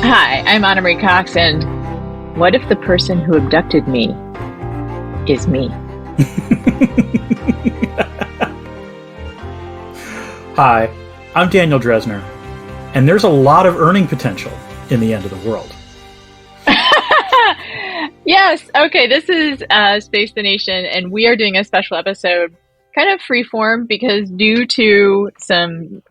Hi, I'm Anna Marie Cox, and what if the person who abducted me is me? Hi, I'm Daniel Dresner, and there's a lot of earning potential in the end of the world. Yes, okay, this is Space the Nation, and we are doing a special episode, kind of freeform, because due to some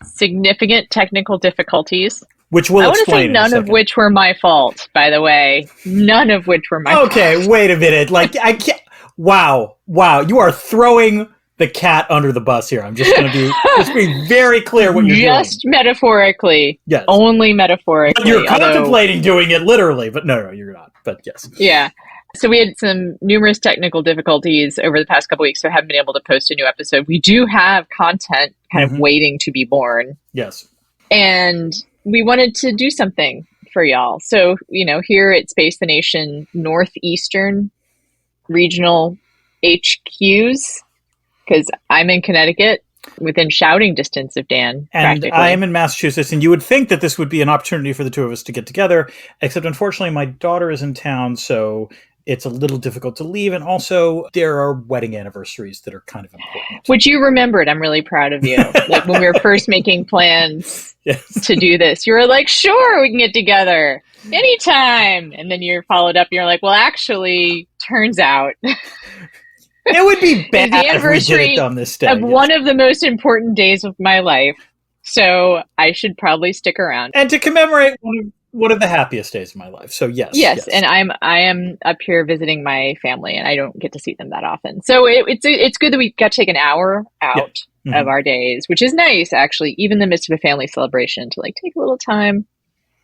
significant technical difficulties, Which we'll explain in a second. None of which were my fault, by the way. None of which were my fault. Okay, wait a minute. Like, I can't... Wow, you are throwing the cat under the bus here. I'm just going to be very clear what you're doing. Just metaphorically. Yes. Only metaphorically. But you're contemplating doing it literally, but no, you're not. But yes. Yeah. So we had some numerous technical difficulties over the past couple weeks, so I haven't been able to post a new episode. We do have content kind of waiting to be born. Yes. And we wanted to do something for y'all. So, here at Space the Nation, Northeastern Regional HQs, because I'm in Connecticut, within shouting distance of Dan. And I am in Massachusetts, and you would think that this would be an opportunity for the two of us to get together, except unfortunately my daughter is in town, so it's a little difficult to leave, and also there are wedding anniversaries that are kind of important. Which you remembered. I'm really proud of you. Like when we were first making plans to do this, you were like, sure, we can get together anytime. And then you followed up, and you're like, well, actually, turns out... It would be bad the anniversary if we did it on this day. Of one of the most important days of my life. So I should probably stick around. And to commemorate one of the happiest days of my life. So yes. And I am up here visiting my family, and I don't get to see them that often. So it's good that we got to take an hour out of our days, which is nice, actually, even in the midst of a family celebration, to like take a little time,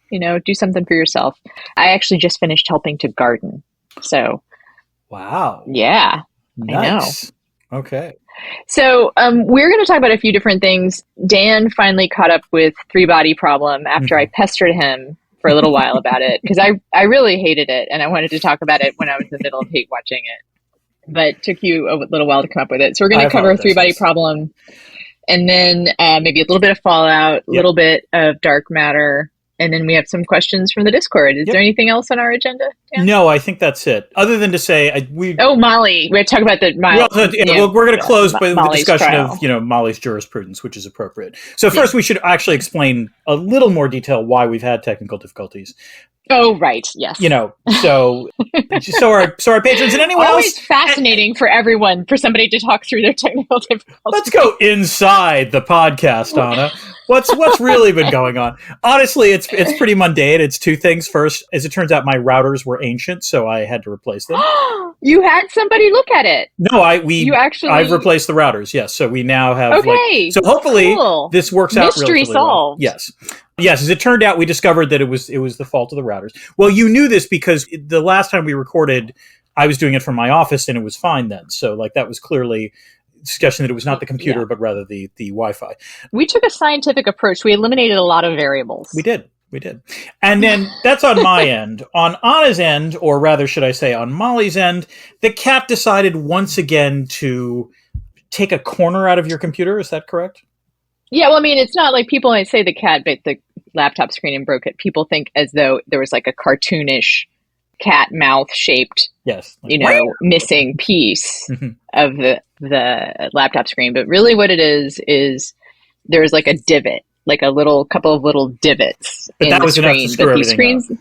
do something for yourself. I actually just finished helping to garden. So. Wow. Yeah. Nice. I know. Okay. So we're going to talk about a few different things. Dan finally caught up with Three Body Problem after I pestered him for a little while about it, because I really hated it, and I wanted to talk about it when I was in the middle of hate watching it. But it took you a little while to come up with it. So we're going to cover Three Body Problem, and then maybe a little bit of Fallout, a little bit of Dark Matter, and then we have some questions from the Discord. Is there anything else on our agenda, Dan? No, I think that's it. Other than to say, Molly. We have to talk about the Molly. We're going to close with the discussion trial. of Molly's jurisprudence, which is appropriate. So first, we should actually explain a little more detail why we've had technical difficulties. Oh, right. Yes. So our patrons and anyone always else. Fascinating for everyone, for somebody to talk through their technical difficulties. Let's go inside the podcast, Anna. What's really been going on? Honestly, it's pretty mundane. It's two things. First, as it turns out, my routers were ancient, so I had to replace them. You had somebody look at it. No, I've replaced the routers. Yes, so we now have. Okay. So hopefully this works out. Mystery solved. Well. Yes. As it turned out, we discovered that it was the fault of the routers. Well, you knew this because the last time we recorded, I was doing it from my office, and it was fine then. So that was clearly a suggestion that it was not the computer, but rather the Wi-Fi. We took a scientific approach. We eliminated a lot of variables. We did. And then that's on my end. On Anna's end, or rather, should I say on Molly's end, the cat decided once again to take a corner out of your computer. Is that correct? Yeah, well, I mean, it's not like people might say the cat bit the laptop screen and broke it. People think as though there was like a cartoonish cat mouth shaped, missing piece of the laptop screen. But really what it is there's like a divot, like a couple of little divots in the screen. Enough to screw everything up.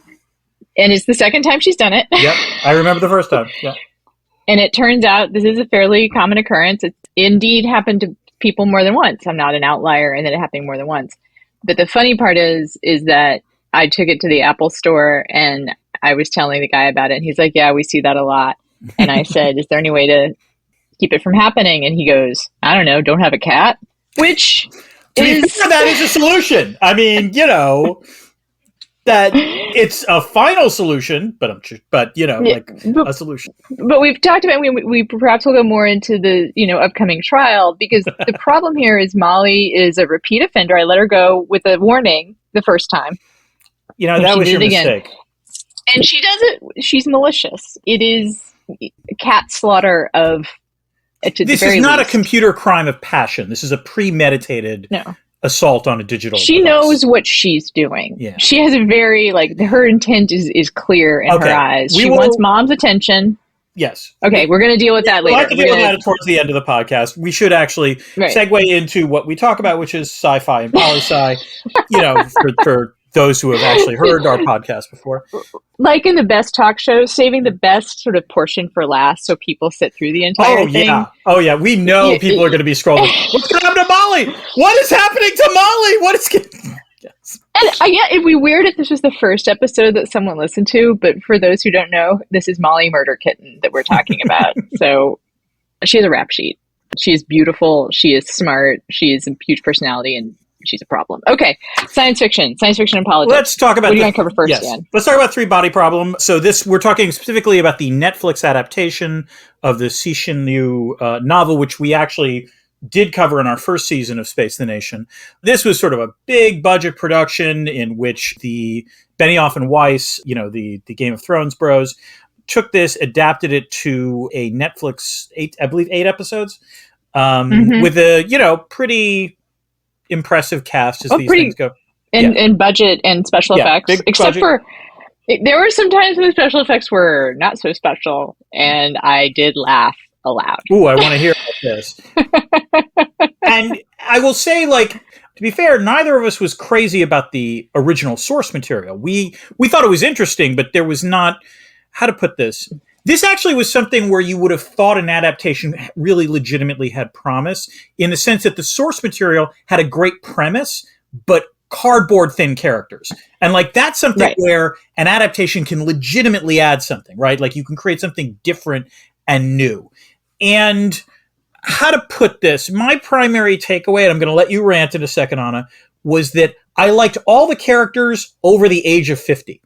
And it's the second time she's done it. Yep, I remember the first time. Yeah. And it turns out this is a fairly common occurrence. It's indeed happened to people more than once. I'm not an outlier in that it happening more than once. But the funny part is that I took it to the Apple store and I was telling the guy about it. And he's like, yeah, we see that a lot. And I said, is there any way to keep it from happening? And he goes, I don't know, don't have a cat. Which that is a solution. I mean, that it's a final solution, but a solution. But we've talked about, we perhaps will go more into the, upcoming trial, because the problem here is Molly is a repeat offender. I let her go with a warning the first time. That was your mistake. And she does it. She's malicious. It is cat slaughter of. This is not a computer crime of passion. This is a premeditated assault on a digital She device. knows what she's doing. Yeah. She has a very, like, her intent is clear in her eyes. She wants mom's attention. Yes. Okay, we're going to deal with that later. We'll have to deal with that towards the end of the podcast. We should actually segue into what we talk about, which is sci-fi and poli-sci, for those who have actually heard our podcast before. Like in the best talk shows, saving the best sort of portion for last so people sit through the entire thing. Oh, yeah. We know people are going to be scrolling. What's going to happen to Molly? What is happening to Molly? What is getting... Yes. And it'd be weird if this was the first episode that someone listened to, but for those who don't know, this is Molly Murderkitten that we're talking about. So she has a rap sheet. She is beautiful. She is smart. She is a huge personality, and she's a problem. Okay, science fiction and politics. Let's talk about what do you want to cover first, Dan? Let's talk about Three Body Problem. So we're talking specifically about the Netflix adaptation of the Cixin Liu novel, which we actually did cover in our first season of Space the Nation. This was sort of a big budget production in which the Benioff and Weiss, the Game of Thrones bros, took this, adapted it to a Netflix, 8 episodes, with a, pretty impressive cast as these things go. And budget and special effects. Except for, there were some times when the special effects were not so special, and I did laugh aloud. Ooh, I want to hear about this. And I will say, to be fair, neither of us was crazy about the original source material. We thought it was interesting, but there was not, how to put this? This actually was something where you would have thought an adaptation really legitimately had promise, in the sense that the source material had a great premise, but cardboard thin characters. And that's something where an adaptation can legitimately add something, right? Like you can create something different and new. And how to put this, my primary takeaway, and I'm going to let you rant in a second, Anna, was that I liked all the characters over the age of 50.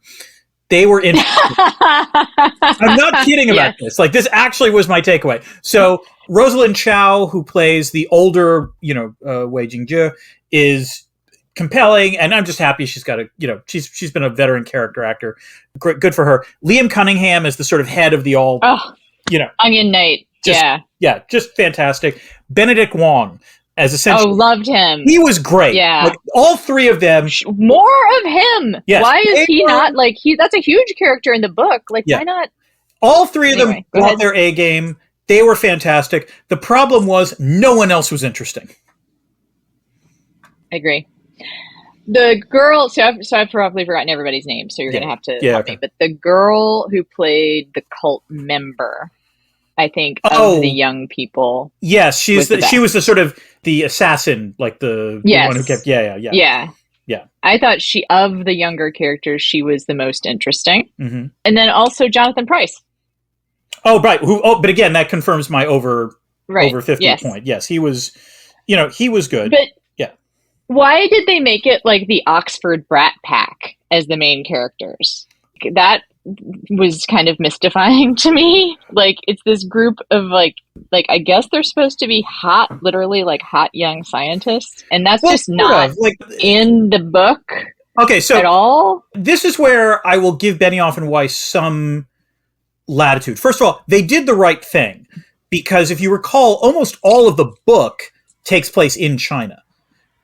They were interesting. I'm not kidding about this. This actually was my takeaway. So Rosalind Chow, who plays the older, Wei Jingjie, is compelling, and I'm just happy she's got she's been a veteran character actor. Good for her. Liam Cunningham is the sort of head of the Onion Knight. Just fantastic. Benedict Wong as essentially. Oh, loved him. He was great. Yeah. All three of them. More of him. Yes. Why is he not that's a huge character in the book. Why not? All three of them brought their A game. They were fantastic. The problem was no one else was interesting. I agree. The girl, so I've probably forgotten everybody's name, so you're going to have to help me. But the girl who played the cult member, I think, of the young people. Yes, she was the sort of the assassin, the one who kept. Yeah. I thought of the younger characters, she was the most interesting. Mm-hmm. And then also Jonathan Pryce. Oh, right. But again, that confirms my over 50 point. Yes, he was. He was good. But why did they make it the Oxford Brat Pack as the main characters? That was kind of mystifying to me. It's this group of I guess they're supposed to be hot, literally hot young scientists, and that's just not in the book. Okay, so at all. This is where I will give Benioff and Weiss some latitude. First of all, they did the right thing, because if you recall, almost all of the book takes place in China.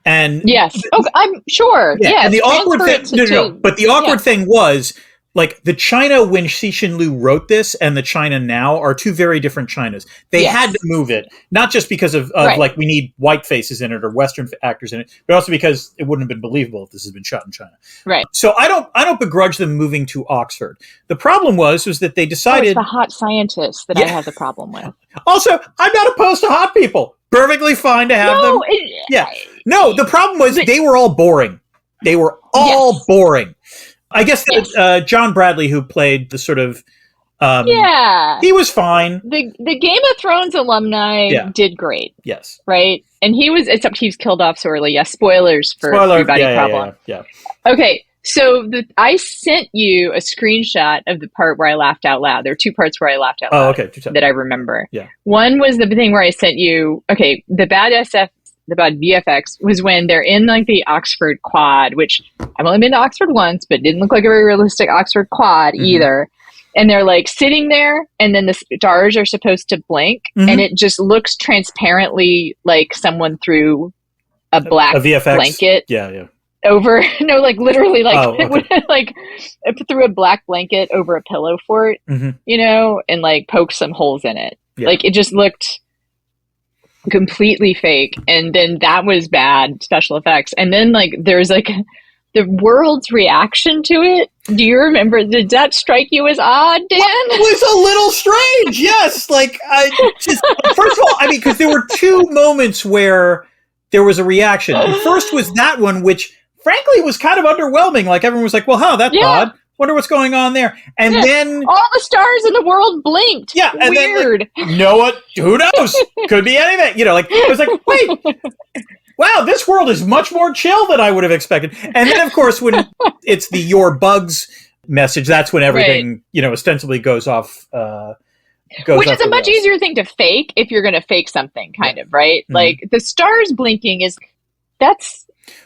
And yes, I'm sure. Yeah, and the awkward thing, but the awkward thing was the China when Cixin Liu wrote this and the China now are two very different Chinas. They had to move it, not just because of we need white faces in it or Western actors in it, but also because it wouldn't have been believable if this had been shot in China. Right. So I don't begrudge them moving to Oxford. The problem was that they decided it's the hot scientists that I have the problem with. Also, I'm not opposed to hot people. Perfectly fine to have them. No, the problem was they were all boring. They were all boring. I guess John Bradley, who played the sort of he was fine. The Game of Thrones alumni did great. Yes, right, and he was killed off so early. Yes, spoilers for Three Body Problem. Yeah. Okay, so I sent you a screenshot of the part where I laughed out loud. There are two parts where I laughed out loud. Oh, okay, that I remember. Yeah, one was the thing where I sent you. Okay, the bad VFX was when they're in the Oxford quad, which I've only been to Oxford once, but didn't look like a very realistic Oxford quad either. And they're sitting there, and then the stars are supposed to blink, and it just looks transparently like someone threw a black a VFX blanket. Yeah. Over like literally okay. like threw a black blanket over a pillow fort, and like poked some holes in it. Yeah. Like it just looked completely fake, and then that was bad special effects. And then like there's like the world's reaction to it. Do you remember? Did that strike you as odd, Dan? It was a little strange. Yes, like first of all, I mean, because there were two moments where there was a reaction. The first was that one, which frankly was kind of underwhelming. Like everyone was like, "Well, that's odd. Wonder what's going on there." And then all the stars in the world blinked. Yeah, and weird. Then, like, you know what? Who knows? Could be anything. Like it was like, wait. Wow, this world is much more chill than I would have expected. And then, of course, when it's the "your bugs" message, that's when everything, ostensibly goes off. Which is a much easier thing to fake if you're going to fake something, kind of, right? Mm-hmm. Like the stars blinking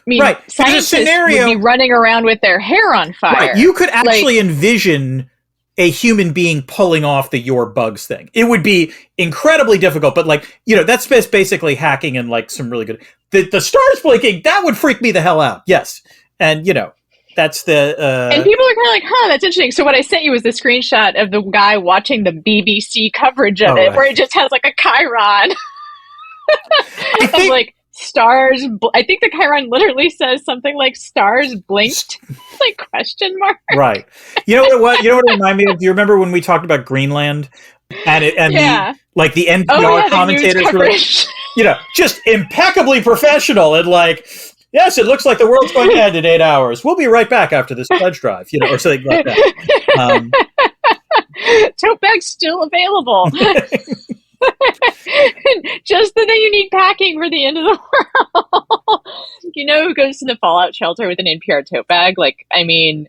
right. Scientists would be running around with their hair on fire. Right. You could actually envision a human being pulling off the "your bugs" thing. It would be incredibly difficult, but that's basically hacking and like some really good. The stars blinking, that would freak me the hell out. Yes, and that's the. And people are kind of like, "Huh, that's interesting." So what I sent you was the screenshot of the guy watching the BBC coverage of it, where it just has like a chyron. I think like stars. I think the chyron literally says something like "stars blinked," like question mark. Right. You know what? You know what it reminded me of? Do you remember when we talked about Greenland? And the NPR commentators were like, just impeccably professional and like, yes, it looks like the world's going to end in 8 hours. We'll be right back after this pledge drive, or something like that. Tote bag's still available. Just the thing you need packing for the end of the world. Who goes to the fallout shelter with an NPR tote bag? Like, I mean,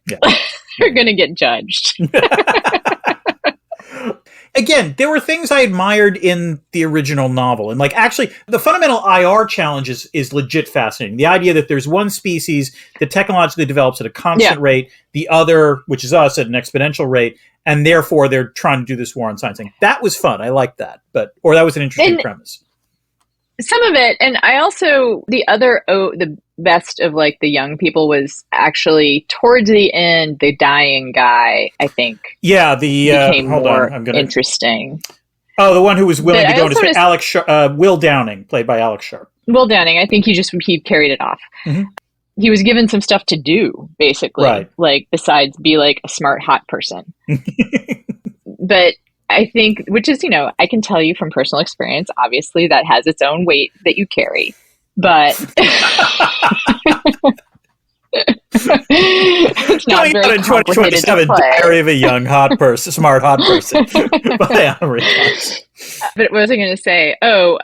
you're going to get judged. Again, there were things I admired in the original novel. And like, actually, the fundamental IR challenge is legit fascinating. The idea that there's one species that technologically develops at a constant rate, the other, which is us, at an exponential rate, and therefore they're trying to do this war on science thing. That was fun. I liked that. That was an interesting premise. Some of it, and I also, the best of like the young people was actually towards the end, the dying guy, I think. Yeah, became more interesting. Oh, the one who was willing to go into space. Will Downing, played by Alex Sharp. Will Downing, I think he carried it off. Mm-hmm. He was given some stuff to do, basically. Right. Like, besides be like a smart, hot person. But I think, which is, I can tell you from personal experience, obviously that has its own weight that you carry. But it's not very complicated to play. Diary of a young hot person, smart hot person. But what was I going to say? Oh,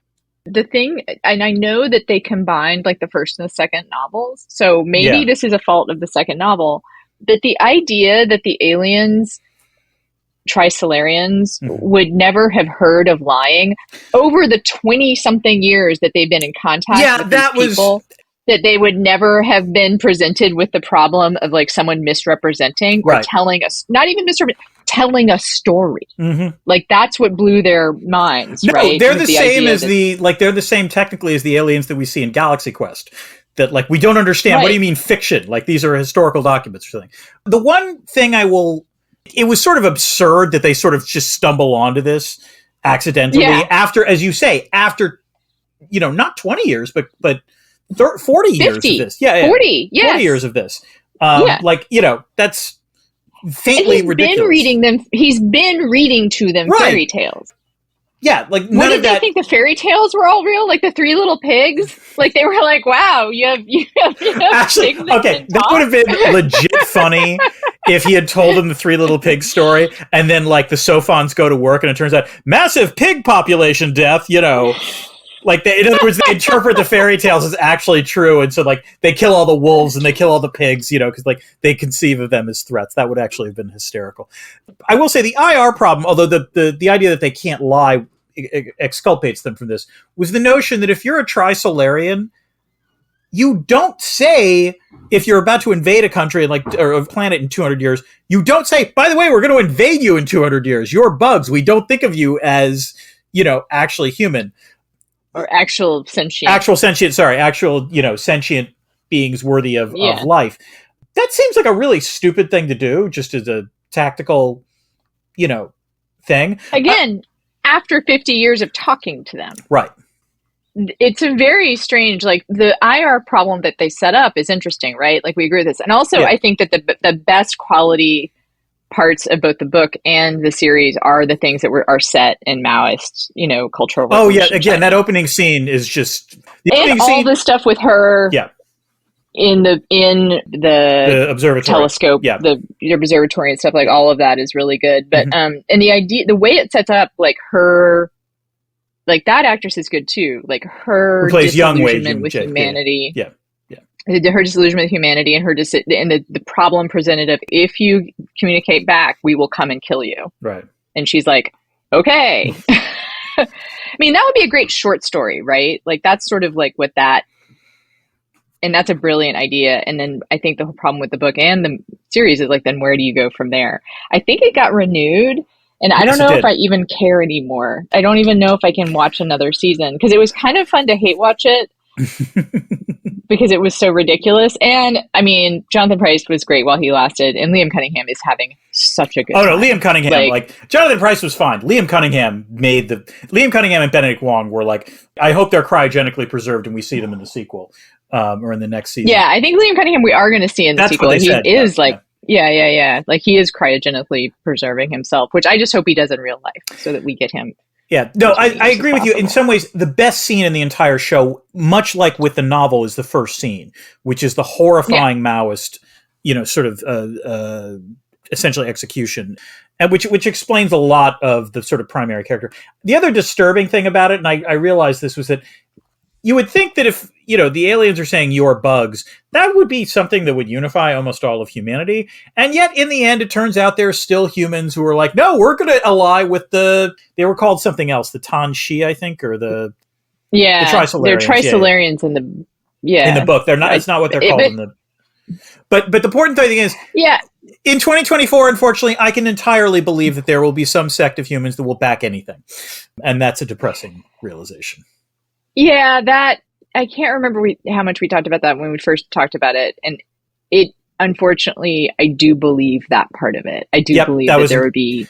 the thing, and I know that they combined like the first and the second novels, so maybe this is a fault of the second novel, that the idea that the aliens, Trisolarians, would never have heard of lying over the 20-something years that they've been in contact with these people, that they would never have been presented with the problem of like someone misrepresenting or telling us, not even misrepresenting, telling a story. Mm-hmm. Like that's what blew their minds, right? They're the same as they're the same technically as the aliens that we see in Galaxy Quest. That like we don't understand. Right. What do you mean fiction? Like these are historical documents or something. The one thing it was sort of absurd that they sort of just stumble onto this accidentally after, as you say, after, not 20 years, but 40 years of this. 40, yes. 40 years of this. Like, that's faintly ridiculous. He's been reading to them fairy tales. Yeah, like none what did they think the fairy tales were all real? Like the Three Little Pigs? Like they were like, wow, you have actually, okay, that would have been legit funny if he had told them the Three Little Pigs story, and then like the Sophons go to work, and it turns out massive pig population death. Like in other words, they interpret the fairy tales as actually true, and so like they kill all the wolves and they kill all the pigs, because like they conceive of them as threats. That would actually have been hysterical. I will say the IR problem, although the idea that they can't lie exculpates them from this, was the notion that if you're a Trisolarian, you don't say, if you're about to invade a country or a planet in 200 years, you don't say, by the way, we're going to invade you in 200 years. You're bugs. We don't think of you as, actually human. or actual sentient. Actual sentient beings worthy of life. That seems like a really stupid thing to do, just as a tactical, thing. Again, after 50 years of talking to them. Right. It's a very strange, like, the IR problem that they set up is interesting, right? Like, we agree with this. And also, I think that the best quality parts of both the book and the series are the things that are set in Maoist, cultural revolution. Oh, yeah. Again, China. That opening scene is just... all the stuff with her... Yeah. In the observatory telescope, the observatory and stuff, like, all of that is really good. But and the way it sets up, like, her, like, that actress is good too. Like, her disillusionment with humanity, her disillusionment with humanity, and the problem presented of, if you communicate back, we will come and kill you. Right. And she's like, okay. I mean, that would be a great short story, right? Like, that's sort of like what that. And that's a brilliant idea. And then I think the whole problem with the book and the series is, like, then where do you go from there? I think it got renewed, and I don't know if I even care anymore. I don't even know if I can watch another season, because it was kind of fun to hate watch it because it was so ridiculous. And I mean, Jonathan Pryce was great while he lasted, and Liam Cunningham is having such a good time. No, Liam Cunningham, like Jonathan Pryce was fine. Liam Cunningham and Benedict Wong were like, I hope they're cryogenically preserved and we see them in the sequel. Or in the next season. Yeah, I think Liam Cunningham we are going to see in the sequel. He is like, like, he is cryogenically preserving himself, which I just hope he does in real life so that we get him. Yeah, no, I agree with you. In some ways, the best scene in the entire show, much like with the novel, is the first scene, which is the horrifying Maoist, sort of essentially execution, and which explains a lot of the sort of primary character. The other disturbing thing about it, and I realized this, was that you would think that if, the aliens are saying you're bugs, that would be something that would unify almost all of humanity. And yet, in the end, it turns out there's still humans who are like, no, we're going to ally with they were called something else, the Tanshi, I think, or the Trisolarians. They're Trisolarians in the book. They're not, it's not what they're called in the... But the important thing is... Yeah. In 2024, unfortunately, I can entirely believe that there will be some sect of humans that will back anything. And that's a depressing realization. Yeah, that I can't remember how much we talked about that when we first talked about it, and it, unfortunately, I do believe that part of it. I do believe that there would be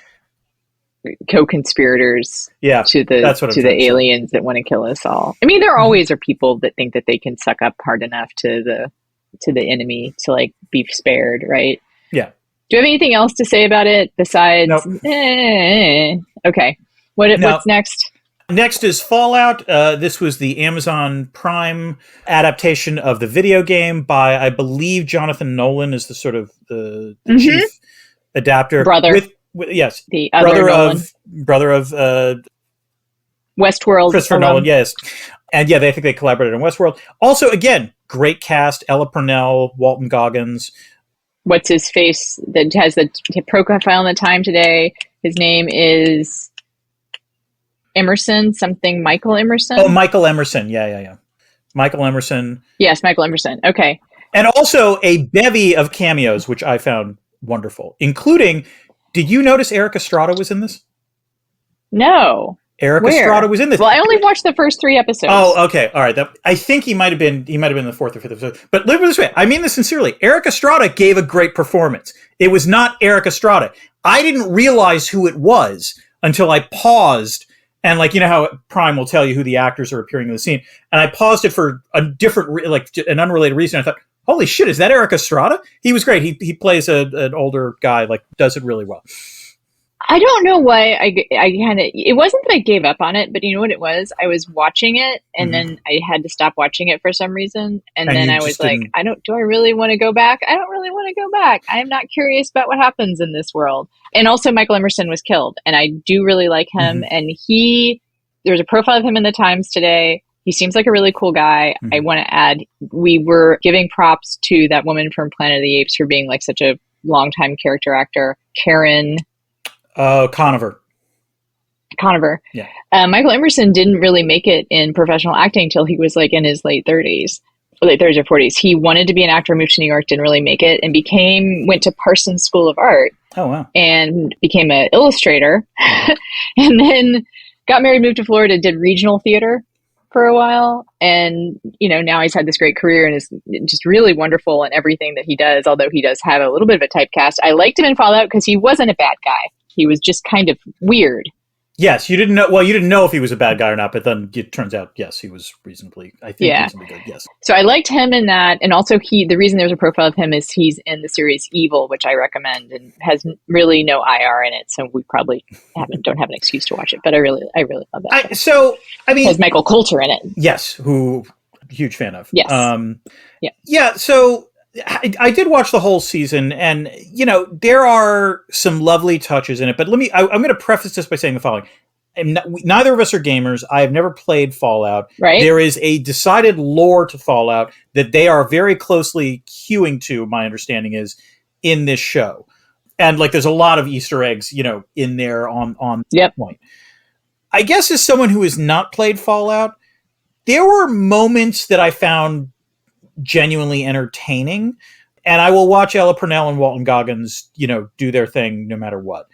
co-conspirators to the aliens that want to kill us all. I mean, there always are people that think that they can suck up hard enough to the enemy to, like, be spared, right? Yeah. Do you have anything else to say about it besides? Nope. Okay. What's next? Next is Fallout. This was the Amazon Prime adaptation of the video game by, I believe, Jonathan Nolan is the sort of the chief adapter. Brother. Yes. The other brother of Westworld. Christopher Nolan, yes. And yeah, I think they collaborated on Westworld. Also, again, great cast. Ella Purnell, Walton Goggins. What's his face that has the profile in the Time today? His name is... Michael Emerson. Oh, Michael Emerson. Yeah. Michael Emerson. Yes, Michael Emerson. Okay. And also a bevy of cameos, which I found wonderful, including, did you notice Eric Estrada was in this? No. Eric Estrada was in this. Well, I only watched the first 3 episodes. Oh, okay. All right. I think he might have been the 4th or 5th episode. But live this way. I mean this sincerely. Eric Estrada gave a great performance. It was not Eric Estrada. I didn't realize who it was until I paused. And, like, how Prime will tell you who the actors are appearing in the scene. And I paused it for a different, an unrelated reason. I thought, holy shit, is that Eric Estrada? He was great. He plays an older guy, like, does it really well. I don't know why it wasn't that I gave up on it, but you know what it was? I was watching it, and then I had to stop watching it for some reason. And then I was like, do I really want to go back? I don't really want to go back. I am not curious about what happens in this world. And also Michael Emerson was killed, and I do really like him. And there's a profile of him in the Times today. He seems like a really cool guy. I want to add, we were giving props to that woman from Planet of the Apes for being, like, such a longtime character actor, Karen Conover. Yeah. Michael Emerson didn't really make it in professional acting till he was, like, in his late 30s or 40s. He wanted to be an actor, moved to New York, didn't really make it, and went to Parsons School of Art. Oh, wow. And became an illustrator. And then got married, moved to Florida, did regional theater. for a while. And, now he's had this great career and is just really wonderful in everything that he does, although he does have a little bit of a typecast. I liked him in Fallout because he wasn't a bad guy. He was just kind of weird. Yes, you didn't know. Well, you didn't know if he was a bad guy or not, but then it turns out, yes, he was reasonably good. Yes. So I liked him in that, and also the reason there's a profile of him is he's in the series Evil, which I recommend, and has really no IR in it, so we probably don't have an excuse to watch it. But I really love that. It has Michael Coulter in it. Yes, who huge fan of. Yes. Yeah. So I did watch the whole season, and there are some lovely touches in it. But I'm going to preface this by saying the following: neither of us are gamers. I have never played Fallout. Right. There is a decided lore to Fallout that they are very closely hewing to. My understanding is in this show, and there's a lot of Easter eggs, in there on that point. I guess as someone who has not played Fallout, there were moments that I found genuinely entertaining, and I will watch Ella Purnell and Walton Goggins, do their thing no matter what.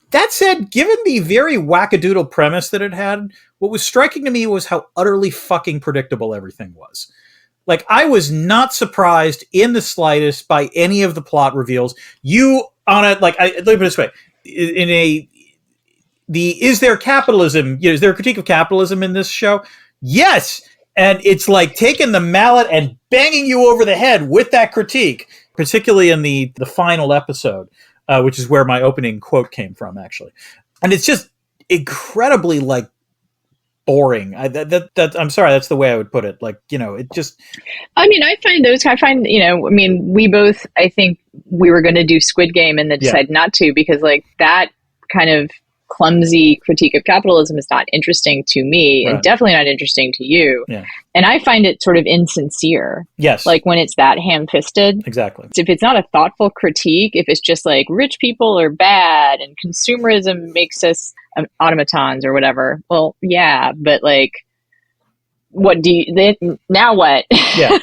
That said, given the very wackadoodle premise that it had, what was striking to me was how utterly fucking predictable everything was. I was not surprised in the slightest by any of the plot reveals. Let me put it this way: is there capitalism? Is there a critique of capitalism in this show? Yes. And it's taking the mallet and banging you over the head with that critique, particularly in the final episode, which is where my opening quote came from, actually. And it's just incredibly boring. I'm sorry, that's the way I would put it. It just. I find we both, I think we were going to do Squid Game and then decided not to because that kind of clumsy critique of capitalism is not interesting to me, and definitely not interesting to you. Yeah. And I find it sort of insincere. Yes. When it's that ham-fisted. Exactly. If it's not a thoughtful critique, if it's just rich people are bad and consumerism makes us automatons or whatever, well, yeah, but what do you now what? Yeah.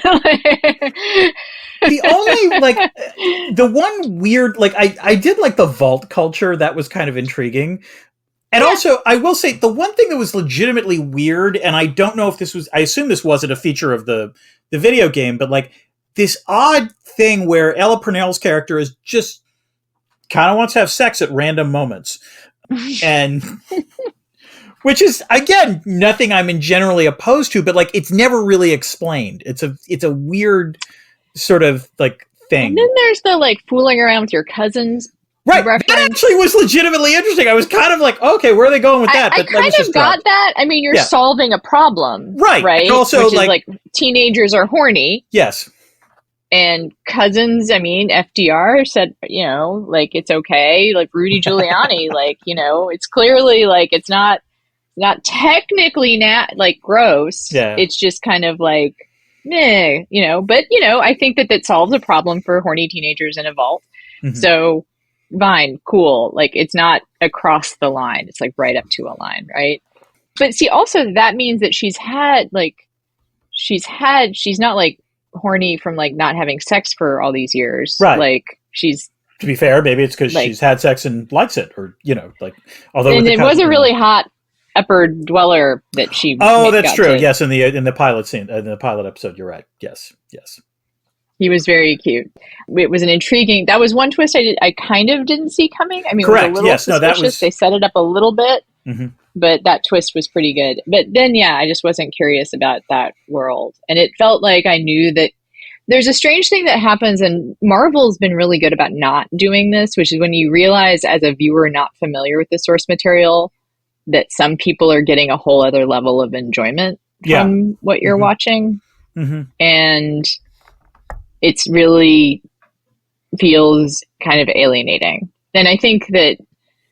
The only the one weird I did the vault culture. That was kind of intriguing. And also I will say the one thing that was legitimately weird, and I don't know if I assume this wasn't a feature of the video game, but this odd thing where Ella Purnell's character is just kind of wants to have sex at random moments. And which is, again, nothing I'm generally opposed to, but it's never really explained. It's a weird sort of thing. And then there's the fooling around with your cousins. Right. Reference. That actually was legitimately interesting. I was kind of okay, where are they going with that? I kind of got that. I mean, you're solving a problem. Right. Right. And also, which is teenagers are horny. Yes. And cousins, FDR said, it's okay. Rudy Giuliani, it's clearly it's not technically gross. Yeah. It's just kind of meh, but I think that solves a problem for horny teenagers in a vault. Mm-hmm. So fine, cool. It's not across the line. It's right up to a line. Right. But see, also that means that she's not horny from not having sex for all these years. Right. She's, to be fair, maybe it's because she's had sex and likes it, or although. And it was a really hot upper dweller that she. Oh, that's true. Yes, in the pilot scene, in the pilot episode, you're right. Yes. He was very cute. It was an intriguing. That was one twist I kind of didn't see coming. Correct. It was a little suspicious. No, that was. They set it up a little bit, but that twist was pretty good. But then, I just wasn't curious about that world, and it felt like I knew that. There's a strange thing that happens, and Marvel's been really good about not doing this, which is when you realize as a viewer not familiar with the source material that some people are getting a whole other level of enjoyment from what you're watching. Mm-hmm. And it's really feels kind of alienating. And I think that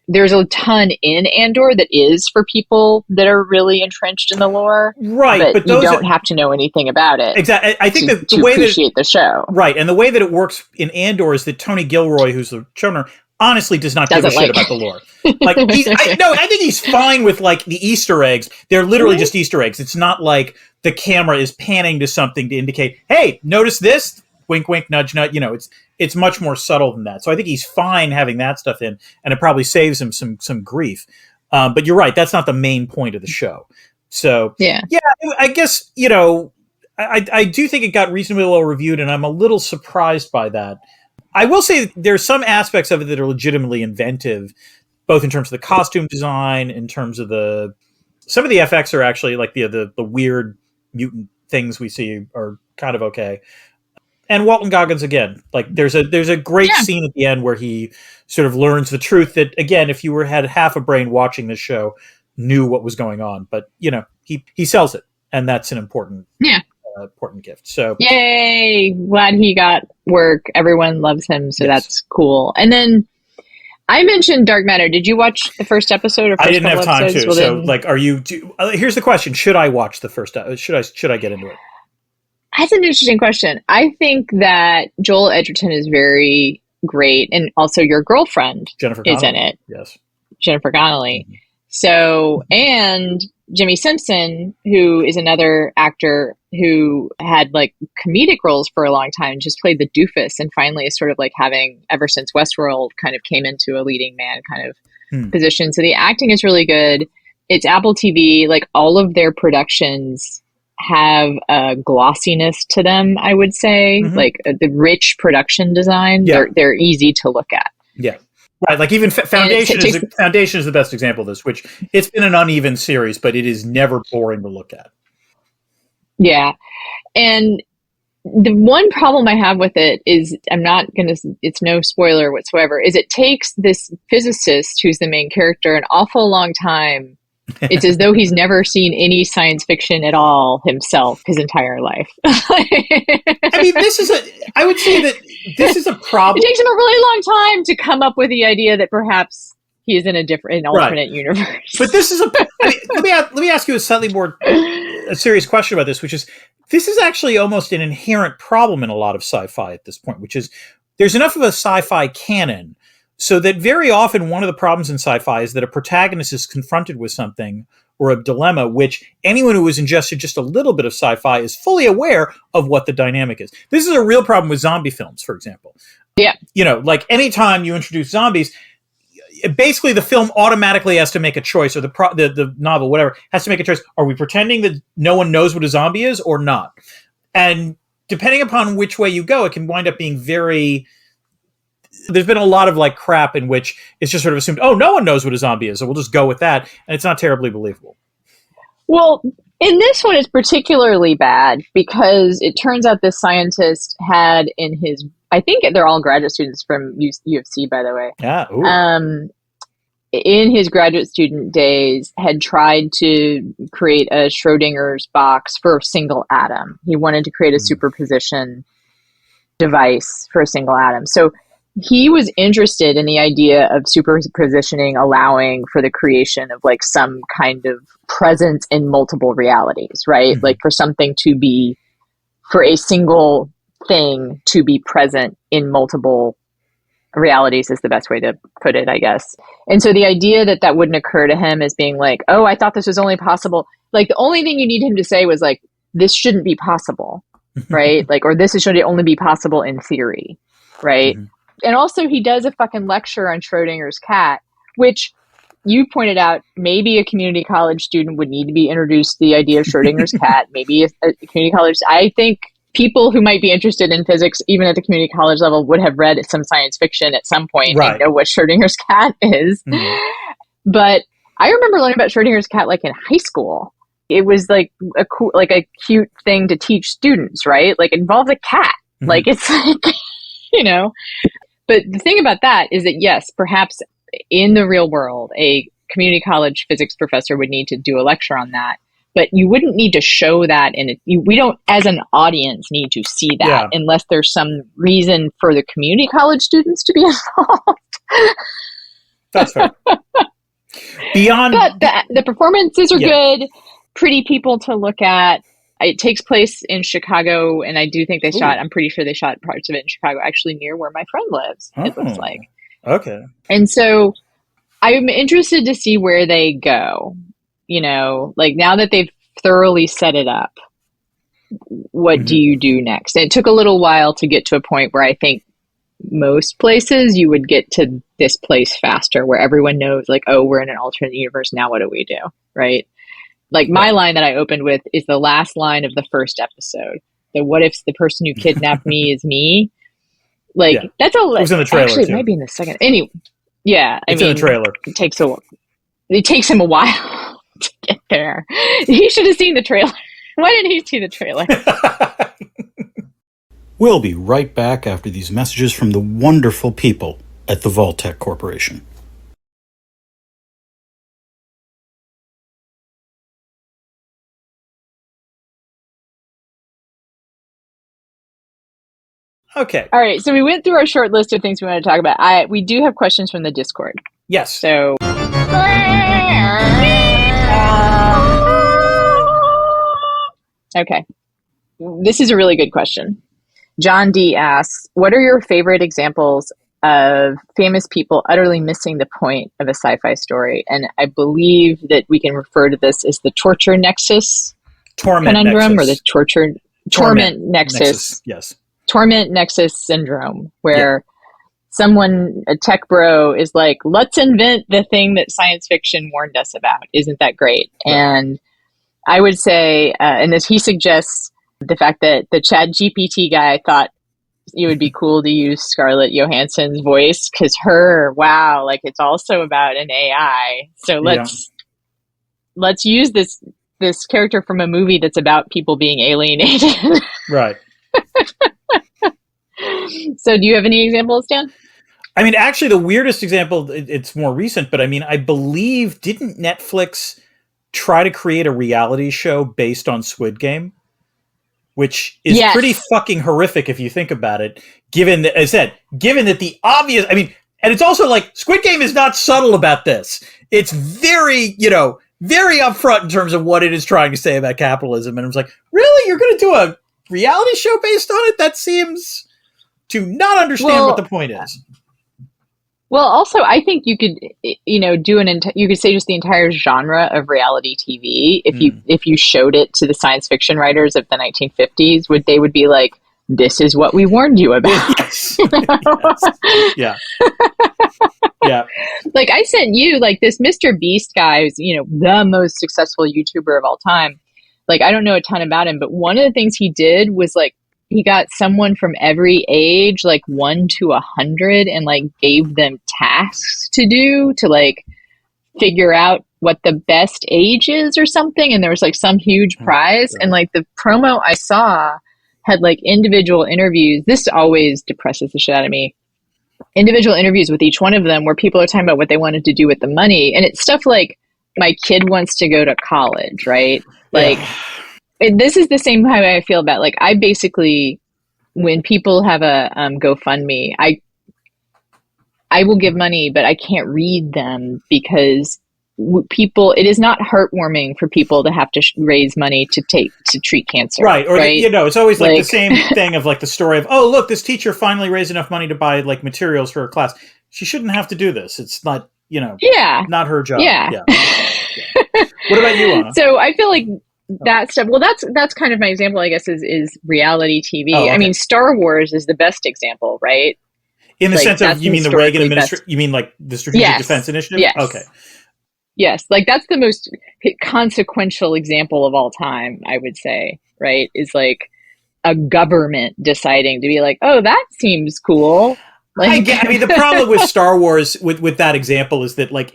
there's a ton in Andor that is for people that are really entrenched in the lore. Right. But you don't have to know anything about it. Exactly. I think that the way appreciate the show. Right. And the way that it works in Andor is that Tony Gilroy, who's the showrunner, honestly does not give a shit about the lore. I think he's fine with the Easter eggs. They're literally just Easter eggs. It's not the camera is panning to something to indicate, hey, notice this? Wink, wink, nudge, nudge. It's much more subtle than that. So I think he's fine having that stuff in, and it probably saves him some grief. But you're right. That's not the main point of the show. So Yeah. yeah, I guess, I do think it got reasonably well reviewed, and I'm a little surprised by that. I will say there's some aspects of it that are legitimately inventive, both in terms of the costume design, in terms of some of the FX are actually like the weird mutant things we see are kind of okay. And Walton Goggins again, like there's a great Yeah. scene at the end where he sort of learns the truth that, again, if you had half a brain watching this show, knew what was going on, but he sells it, and that's an important gift. So yay, glad he got work. Everyone loves him, so yes. that's cool. And then I mentioned Dark Matter. Did you watch the first episode or first I didn't have time episodes? to. Well, so then, like, here's the question: should I watch the first? Should I get into it? that's an interesting question. I think that Joel Edgerton is very great, and also your girlfriend Jennifer is Connelly. in it. Yes, Jennifer Connelly. Mm-hmm. So, and Jimmy Simpson, who is another actor who had like comedic roles for a long time, just played the doofus, and finally is sort of like having, ever since Westworld kind of came into a leading man kind of position. So the acting is really good. It's Apple TV. Like all of their productions have a glossiness to them, I would say, like the rich production design. Yeah. They're easy to look at. Yeah. Right, like even Foundation is the best example of this, which it's been an uneven series, but it is never boring to look at. Yeah. And the one problem I have with it is, it's no spoiler whatsoever, is it takes this physicist who's the main character an awful long time. It's as though he's never seen any science fiction at all himself his entire life. I mean, I would say that this is a problem. It takes him a really long time to come up with the idea that perhaps he is in an alternate universe. But this is let me ask you a slightly more serious question about this, which is, this is actually almost an inherent problem in a lot of sci-fi at this point, which is there's enough of a sci-fi canon so that very often one of the problems in sci-fi is that a protagonist is confronted with something or a dilemma, which anyone who has ingested just a little bit of sci-fi is fully aware of what the dynamic is. This is a real problem with zombie films, for example. Yeah. Like anytime you introduce zombies, basically the film automatically has to make a choice, or the novel, whatever, has to make a choice. Are we pretending that no one knows what a zombie is or not? And depending upon which way you go, it can wind up being very... There's been a lot of like crap in which it's just sort of assumed, oh, no one knows what a zombie is, so we'll just go with that, and it's not terribly believable. Well, in this one, it's particularly bad because it turns out this scientist had in his... I think they're all graduate students from UFC, by the way. Yeah. In his graduate student days, had tried to create a Schrodinger's box for a single atom. He wanted to create a superposition device for a single atom. So he was interested in the idea of superpositioning, allowing for the creation of like some kind of presence in multiple realities, right? Like for a single thing to be present in multiple realities is the best way to put it, I guess. And so the idea that wouldn't occur to him as being like, oh, I thought this was only possible. Like the only thing you need him to say was like, this shouldn't be possible, right? Like, or should only be possible in theory, right? And also he does a fucking lecture on Schrodinger's cat, which you pointed out, maybe a community college student would need to be introduced to the idea of Schrodinger's cat. Maybe a community college... I think people who might be interested in physics, even at the community college level, would have read some science fiction at some point and know what Schrodinger's cat is. But I remember learning about Schrodinger's cat like in high school. It was like a cool, like a cute thing to teach students, right? Like it involves a cat. Like it's like, But the thing about that is that, yes, perhaps in the real world, a community college physics professor would need to do a lecture on that. But you wouldn't need to show that we don't, as an audience, need to see that unless there's some reason for the community college students to be involved. That's fair. But the performances are good, pretty people to look at. It takes place in Chicago, and I do think I'm pretty sure they shot parts of it in Chicago, actually near where my friend lives, it looks like. Okay. And so I'm interested to see where they go. Like now that they've thoroughly set it up, what do you do next? And it took a little while to get to a point where I think most places you would get to this place faster, where everyone knows like, oh, we're in an alternate universe. Now what do we do? Right. Like my line that I opened with is the last line of the first episode. The what if the person who kidnapped me is me? Like that's a. It was in the trailer. Actually, too. it might be in the second. Anyway, yeah, it's in the trailer. It takes him a while to get there. He should have seen the trailer. Why didn't he see the trailer? We'll be right back after these messages from the wonderful people at the Vaultec Corporation. Okay. All right. So we went through our short list of things we want to talk about. We do have questions from the Discord. Yes. So. Okay. This is a really good question. John D asks, what are your favorite examples of famous people utterly missing the point of a sci-fi story? And I believe that we can refer to this as the torture nexus conundrum, or the torment nexus. Yes. Torment nexus syndrome, where someone, a tech bro, is like, let's invent the thing that science fiction warned us about. Isn't that great? Right. And I would say, and as he suggests, the fact that the Chat GPT guy thought it would be cool to use Scarlett Johansson's voice, because wow, like it's also about an AI. So let's use this character from a movie that's about people being alienated. Right. So do you have any examples, Dan? I mean, actually, the weirdest example, it's more recent, but I mean, I believe, didn't Netflix try to create a reality show based on Squid Game? Which is pretty fucking horrific if you think about it, given that, as I said, given that the obvious, I mean, and it's also like, Squid Game is not subtle about this. It's very, very upfront in terms of what it is trying to say about capitalism. And it was like, really? You're going to do a reality show based on it? That seems to not understand what the point is. Well, also, I think you could, you could say just the entire genre of reality TV. If you showed it to the science fiction writers of the 1950s, they would be like, "This is what we warned you about." Yes. Yes. Yeah. Like I sent you like this Mr. Beast guy, who's the most successful YouTuber of all time. Like I don't know a ton about him, but one of the things he did was like, he got someone from every age, like 1 to 100, and like gave them tasks to do to like figure out what the best age is or something. And there was like some huge prize. And like the promo I saw had like individual interviews. This always depresses the shit out of me. Individual interviews with each one of them where people are talking about what they wanted to do with the money. And it's stuff like, my kid wants to go to college, right? Like, this is the same way I feel about, like, I basically, when people have a GoFundMe, I will give money, but I can't read them because it is not heartwarming for people to have to raise money to treat cancer. Right. Or, right? It's always like the same thing of like the story of, oh, look, this teacher finally raised enough money to buy like materials for her class. She shouldn't have to do this. It's not, not her job. Yeah. What about you, Anna? So I feel like that stuff, well, that's kind of my example, I guess, is reality TV. Oh, okay. I mean, Star Wars is the best example, right? In the sense of, you mean the Reagan administration? You mean like the Strategic Defense Initiative? Yes. Okay. Yes, like that's the most consequential example of all time, I would say, right? Is like a government deciding to be like, oh, that seems cool. Like, I mean, the problem with Star Wars with that example is that, like,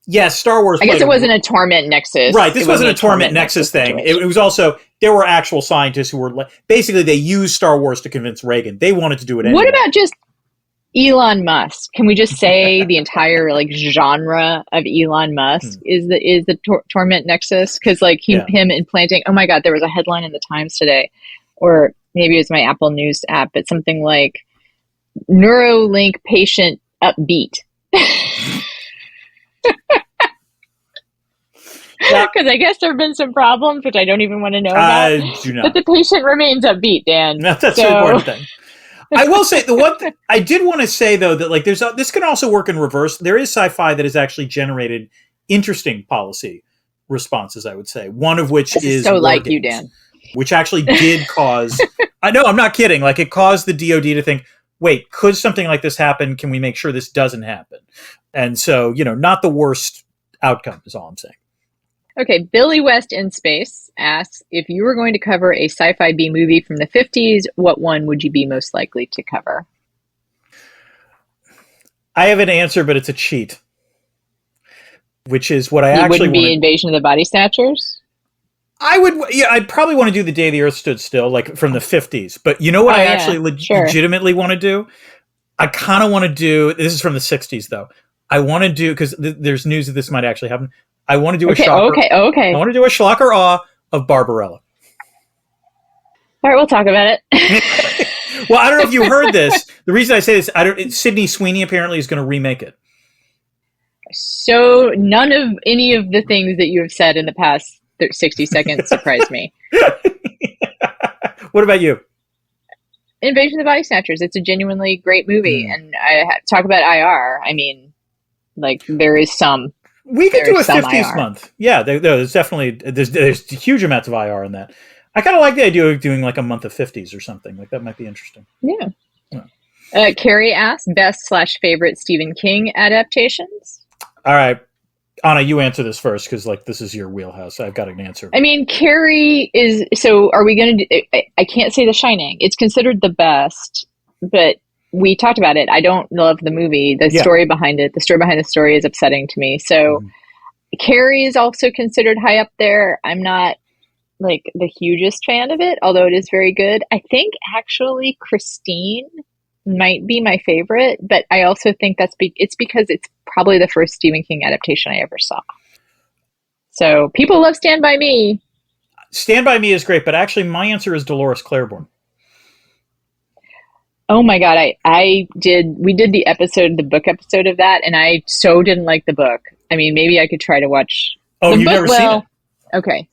yes, Star Wars. I guess it wasn't a torment nexus. Right. This wasn't a torment nexus thing. It was also, there were actual scientists who were basically, they used Star Wars to convince Reagan. They wanted to do it anyway. What about just Elon Musk? Can we just say the entire like genre of Elon Musk is the torment nexus? Because like him implanting. Oh my God, there was a headline in the Times today, or maybe it was my Apple News app, but something like Neuralink patient upbeat. Because I guess there have been some problems, which I don't even want to know about. I do not. But the patient remains upbeat, Dan. That's the important thing. I will say, the one thing I did want to say, though, that like this can also work in reverse. There is sci-fi that has actually generated interesting policy responses, I would say. One of which is so like you, Dan. Which actually did cause, I know, I'm not kidding, like it caused the DoD to think, wait, could something like this happen? Can we make sure this doesn't happen? And so, not the worst outcome is all I'm saying. Okay, Billy West in Space asks, if you were going to cover a sci-fi B movie from the 50s, what one would you be most likely to cover? I have an answer, but it's a cheat, which is what I It actually wouldn't be wanted. Invasion of the Body Snatchers? I'd probably want to do The Day the Earth Stood Still, like from the 50s. But you know what Oh, I yeah, actually sure. legitimately want to do? I kind of want to do, this is from the 60s though. I want to do, because there's news that this might actually happen. I want to do a Okay, shocker. okay, I okay. want to do a shocker awe of Barbarella. All right, we'll talk about it. Well, I don't know if you heard this. The reason I say this, Sydney Sweeney apparently is going to remake it. So none of any of the things that you have said in the past 60 seconds surprised me. What about you? Invasion of the Body Snatchers. It's a genuinely great movie, Mm. and I talk about IR. I mean, like there is some. We could There do a is some 50s IR. month. Yeah, there's definitely there's huge amounts of IR in that. I kind of like the idea of doing like a month of 50s or something. Like that might be interesting. Yeah. Yeah. Carrie asks, best/favorite Stephen King adaptations? All right, Anna, you answer this first because like this is your wheelhouse. I've got an answer. I mean, Carrie is. So, are we going to? I can't say The Shining. It's considered the best, but we talked about it. I don't love the movie. The Yeah. story behind it. The story behind the story is upsetting to me. So, Carrie is also considered high up there. I'm not like the hugest fan of it, although it is very good. I think actually Christine might be my favorite, but I also think it's because it's probably the first Stephen King adaptation I ever saw. So people love Stand By Me. Stand By Me is great, but actually my answer is Dolores Claiborne. Oh my God, we did the book episode of that, and I so didn't like the book. I mean, maybe I could try to watch Oh, the you've book. never seen it? Okay.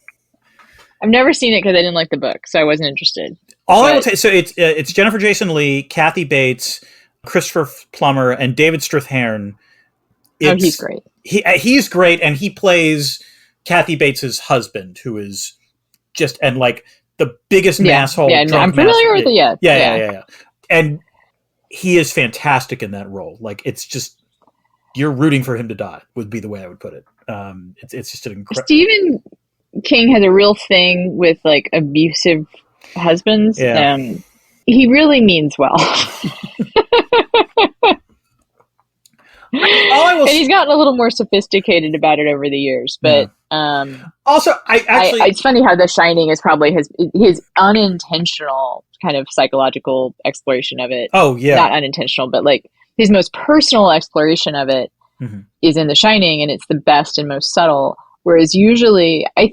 I've never seen it because I didn't like the book, so I wasn't interested. All I will say, so it's Jennifer Jason Leigh, Kathy Bates, Christopher Plummer, and David Strathairn. He's great. He's great, and he plays Kathy Bates's husband, who is just and like the biggest asshole. Yeah, no, I'm familiar with it. Yeah. And he is fantastic in that role. Like it's just you're rooting for him to die. Would be the way I would put it. It's just an incredible. Stephen King has a real thing with like abusive husbands. Yeah. He really means well. And he's gotten a little more sophisticated about it over the years. But also, it's funny how The Shining is probably his unintentional kind of psychological exploration of it. Oh yeah, not unintentional, but like his most personal exploration of it is in The Shining, and it's the best and most subtle. Whereas usually, I'm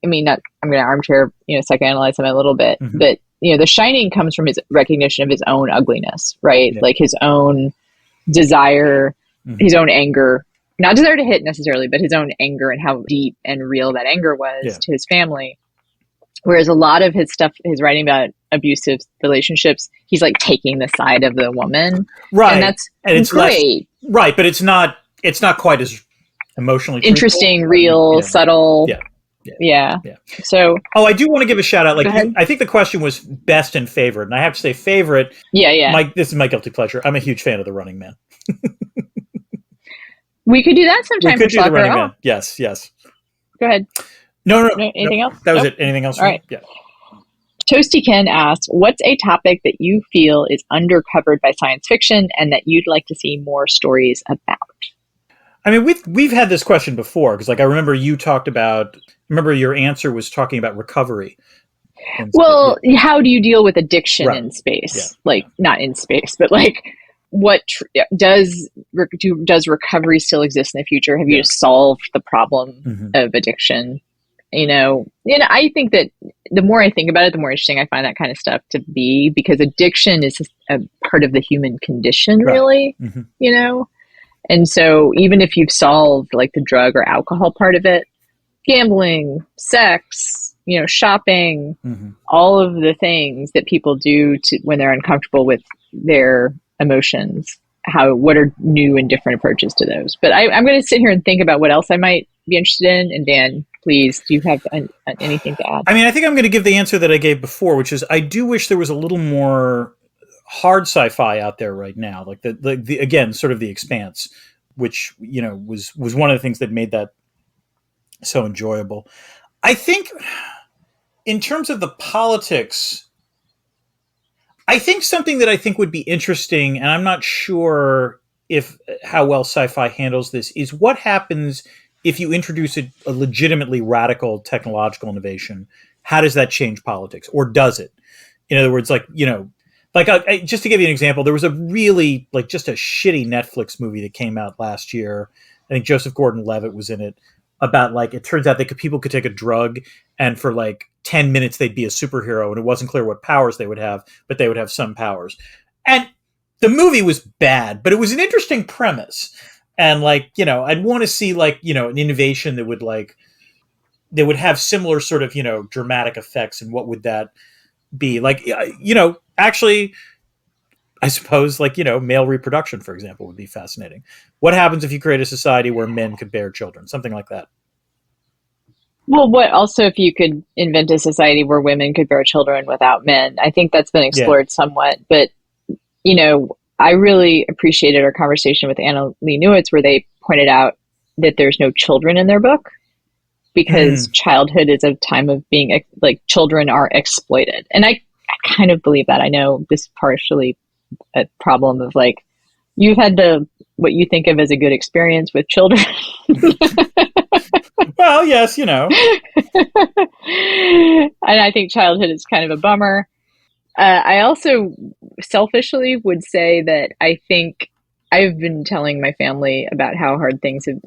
going to armchair, psychoanalyze him a little bit, but The Shining comes from his recognition of his own ugliness, right? Yeah. Like his own desire, his own anger, not desire to hit necessarily, but his own anger and how deep and real that anger was to his family. Whereas a lot of his stuff, his writing about abusive relationships, he's like taking the side of the woman, right? And that's it's great, right? But it's not quite as emotionally interesting, truthful. Real, subtle. Yeah. So, I do want to give a shout out. Like, I think the question was best and favorite, and I have to say favorite. Yeah. This is my guilty pleasure. I'm a huge fan of The Running Man. We could do that sometime. We could do The Running Man. Yes. Go ahead. No. Anything else? That was it. Anything else? All right. Yeah. Toasty Ken asks, what's a topic that you feel is undercovered by science fiction and that you'd like to see more stories about? I mean, we've had this question before because, like, I remember your answer was talking about recovery. Well, how do you deal with addiction in space? Not in space, but like, what does recovery still exist in the future? Have you solved the problem of addiction? I think that the more I think about it, the more interesting I find that kind of stuff to be, because addiction is a part of the human condition, really. And so even if you've solved like the drug or alcohol part of it, gambling, sex, shopping, all of the things that people do when they're uncomfortable with their emotions, what are new and different approaches to those? But I'm going to sit here and think about what else I might be interested in. And Dan, please, do you have anything to add? I mean, I think I'm going to give the answer that I gave before, which is I do wish there was a little more hard sci-fi out there right now, like the again, sort of The Expanse, which was one of the things that made that so enjoyable. I think in terms of the politics, I think something that I think would be interesting, and I'm not sure if how well sci-fi handles this, is what happens if you introduce a legitimately radical technological innovation. How does that change politics, or does it? In other words, just to give you an example, there was a really just a shitty Netflix movie that came out last year. I think Joseph Gordon-Levitt was in it, about it turns out that people could take a drug and for 10 minutes they'd be a superhero, and it wasn't clear what powers they would have, but they would have some powers. And the movie was bad, but it was an interesting premise. And I'd want to see an innovation that would have similar sort of, dramatic effects. And what would that be? Actually, I suppose male reproduction, for example, would be fascinating. What happens if you create a society where men could bear children? Something like that. Well, what also if you could invent a society where women could bear children without men? I think that's been explored somewhat. But, I really appreciated our conversation with Anna Lee Newitz, where they pointed out that there's no children in their book because childhood is a time of being children are exploited. And I kind of believe that. I know this is partially a problem of you've had what you think of as a good experience with children. Well, yes, And I think childhood is kind of a bummer. I also selfishly would say that I think I've been telling my family about how hard things have,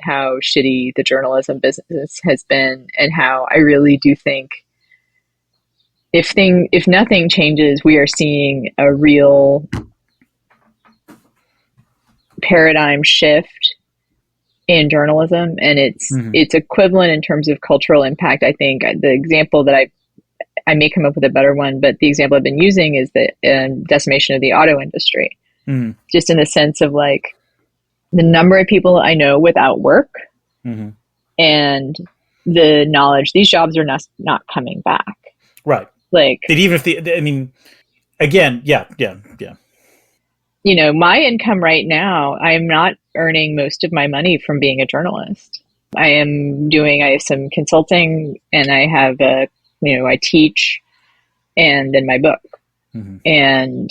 how shitty the journalism business has been, and how I really do think if nothing changes, we are seeing a real paradigm shift in journalism, and it's equivalent in terms of cultural impact. I think the example that I may come up with a better one, but the example I've been using is the decimation of the auto industry, just in the sense of the number of people I know without work, and the knowledge these jobs are not coming back. Right. That even if again, yeah. My income right now, I'm not earning most of my money from being a journalist. I have some consulting, and I have I teach, and then my book. And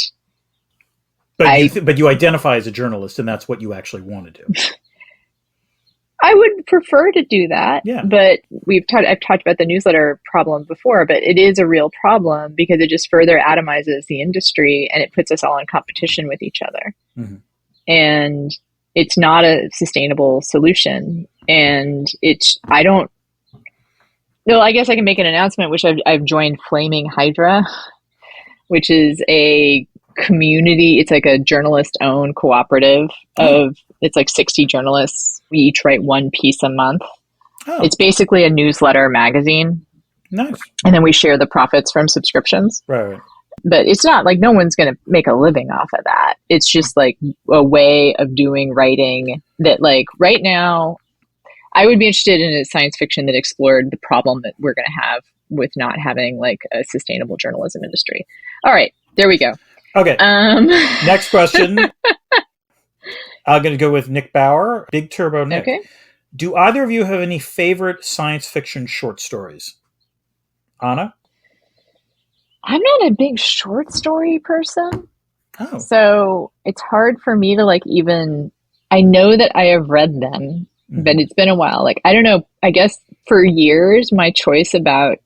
but you identify as a journalist, and that's what you actually want to do. I would prefer to do that, but I've talked about the newsletter problem before, but it is a real problem because it just further atomizes the industry, and it puts us all in competition with each other. And it's not a sustainable solution. And I guess I can make an announcement, which I've joined Flaming Hydra, which is a community. It's a journalist-owned cooperative of, it's 60 journalists. We each write one piece a month. It's basically a newsletter magazine. Nice. And then we share the profits from subscriptions. Right. But it's not no one's going to make a living off of that. It's just a way of doing writing that right now, I would be interested in a science fiction that explored the problem that we're going to have with not having a sustainable journalism industry. All right, there we go. Okay. Next question. I'm going to go with Nick Bauer, Big Turbo Nick. Okay. Do either of you have any favorite science fiction short stories? Anna? I'm not a big short story person. Oh. So it's hard for me to even, I know that I have read them, but it's been a while. I don't know, I guess for years, my choice about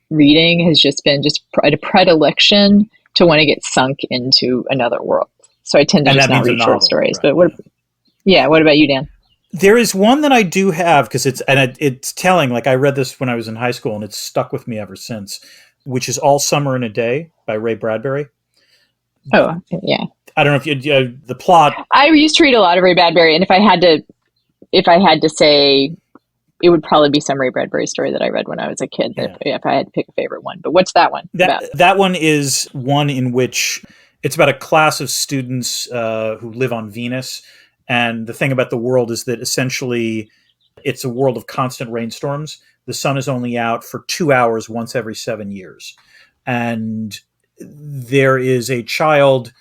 reading has just been a predilection to want to get sunk into another world. So I tend to just not read short stories. Right, but what about you, Dan? There is one that I do have because it's telling. I read this when I was in high school, and it's stuck with me ever since, which is All Summer in a Day by Ray Bradbury. Oh, yeah. I don't know if you the plot. I used to read a lot of Ray Bradbury, and if I had to say, it would probably be some Ray Bradbury story that I read when I was a kid. Yeah. If I had to pick a favorite one, but what's that one about? That one is one in which it's about a class of students who live on Venus, and the thing about the world is that essentially it's a world of constant rainstorms. The sun is only out for 2 hours once every 7 years, and there is a child.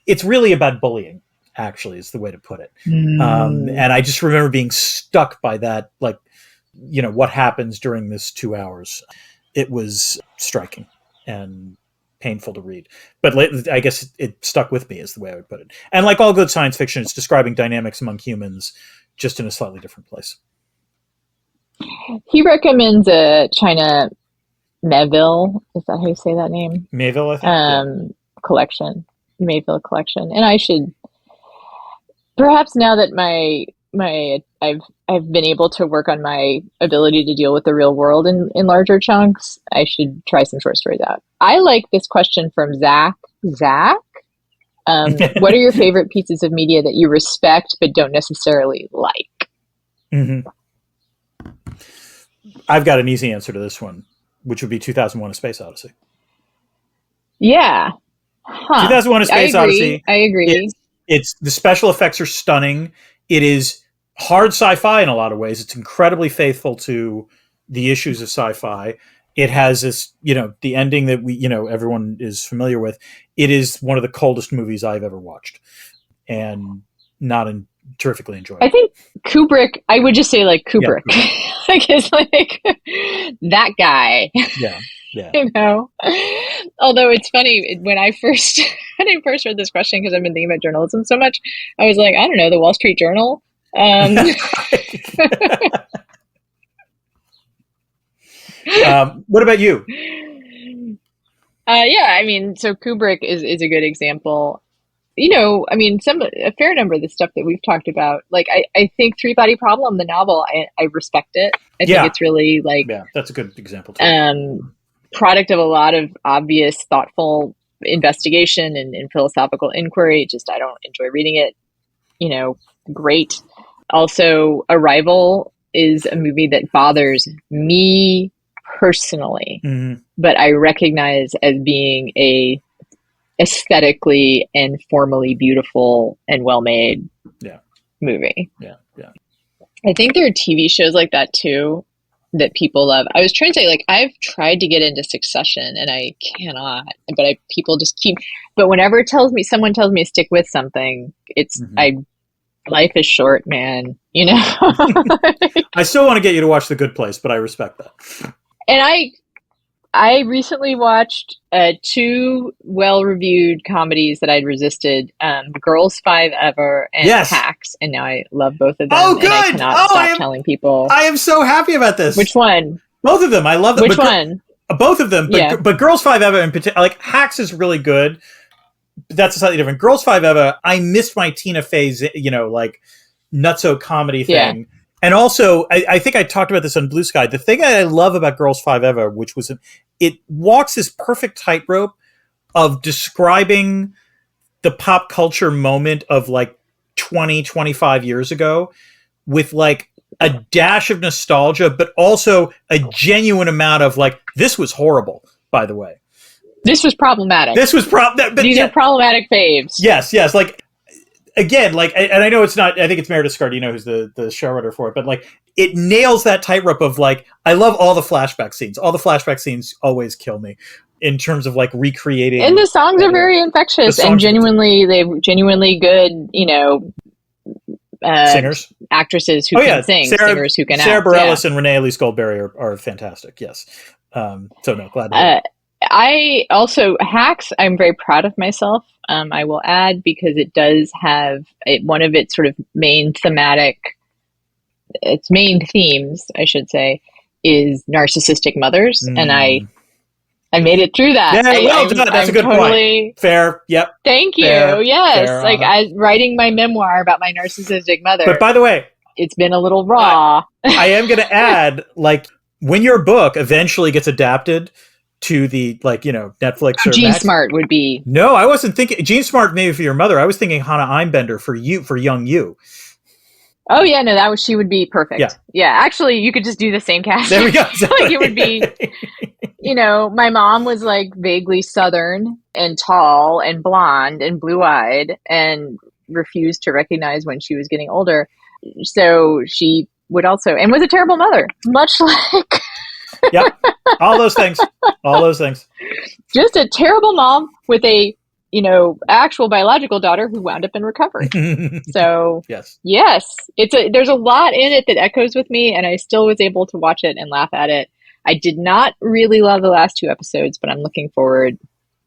It's really about bullying, actually, is the way to put it. And I just remember being stuck by that, what happens during this 2 hours. It was striking and painful to read. But I guess it stuck with me is the way I would put it. And like all good science fiction, it's describing dynamics among humans just in a slightly different place. He recommends China Mayville. Is that how you say that name? Mayville, I think. Collection. Mayville collection. And I should perhaps, now that I've been able to work on my ability to deal with the real world in larger chunks, I should try some short stories out. I like this question from Zach. Zach, what are your favorite pieces of media that you respect but don't necessarily like? Mm-hmm. I've got an easy answer to this one, which would be 2001: A Space Odyssey. Yeah. Huh. 2001: A Space Odyssey. I agree. It's the special effects are stunning. It is hard sci-fi in a lot of ways. It's incredibly faithful to the issues of sci-fi. It has this, the ending that everyone is familiar with. It is one of the coldest movies I've ever watched, and not terrifically enjoyable. I think Kubrick. I would just say like Kubrick. Yeah. Like it's like that guy. Yeah. Yeah. Although it's funny when I first read this question, because I've been thinking about journalism so much, I was like, I don't know, the Wall Street Journal. What about you? Yeah, I mean, so Kubrick is a good example. I mean, a fair number of the stuff that we've talked about, like I think Three Body Problem, the novel, I respect it. I think it's really like, yeah, that's a good example too. Product of a lot of obvious, thoughtful investigation and philosophical inquiry. Just, I don't enjoy reading it. Great. Also, Arrival is a movie that bothers me personally, but I recognize as being a aesthetically and formally beautiful and well-made movie. Yeah. I think there are TV shows like that too that people love. I was trying to say, like, I've tried to get into Succession and I cannot, but people just keep, but whenever someone tells me to stick with something, it's, life is short, man, I still want to get you to watch The Good Place, but I respect that. And I recently watched 2 well-reviewed comedies that I'd resisted, Girls 5 Ever and Hacks, and now I love both of them. Oh, good! And I cannot stop telling people. I am so happy about this. Which one? Both of them. I love them. Which one? Both of them, but Girls 5 Ever in particular, like Hacks is really good. But that's slightly different. Girls 5 Ever, I missed my Tina Fey's, like nutso comedy thing. Yeah. And also, I think I talked about this on Blue Sky. The thing that I love about Girls 5 Ever, which was, it walks this perfect tightrope of describing the pop culture moment of like 20, 25 years ago with like a dash of nostalgia, but also a genuine amount of like, this was horrible, by the way. This was problematic. These are problematic faves. Yes. Like, again, like, and I know it's not, I think it's Meredith Scardino who's the showrunner for it, but like, it nails that tightrope of like, I love all the flashback scenes. All the flashback scenes always kill me in terms of like recreating. And the songs are very infectious and they're genuinely good, singers, actresses who can sing, singers who can act. Sarah Bareilles and Renee Elise Goldberry are fantastic. Yes. So no, glad to hear. I also, Hacks, I'm very proud of myself. I will add, because it does have one of its sort of main themes, I should say, is narcissistic mothers. And I made it through that. Yeah, that's a good point. Fair. Yep. Thank you. Fair, yes. Fair, like I writing my memoir about my narcissistic mother. But by the way, it's been a little raw. I am going to add, like, when your book eventually gets adapted to the, like, Netflix or Jean Max. Smart would be. No, I wasn't thinking Jean Smart maybe for your mother. I was thinking Hannah Einbender for young you. Oh yeah, no, she would be perfect. Yeah. Actually, you could just do the same cast. There we go. Like it would be, my mom was like vaguely Southern and tall and blonde and blue-eyed and refused to recognize when she was getting older. So she would also, and was a terrible mother, much like. Yep. All those things. Just a terrible mom with a actual biological daughter who wound up in recovery. So yes, there's a lot in it that echoes with me, and I still was able to watch it and laugh at it. I did not really love the last 2 episodes, but I'm looking forward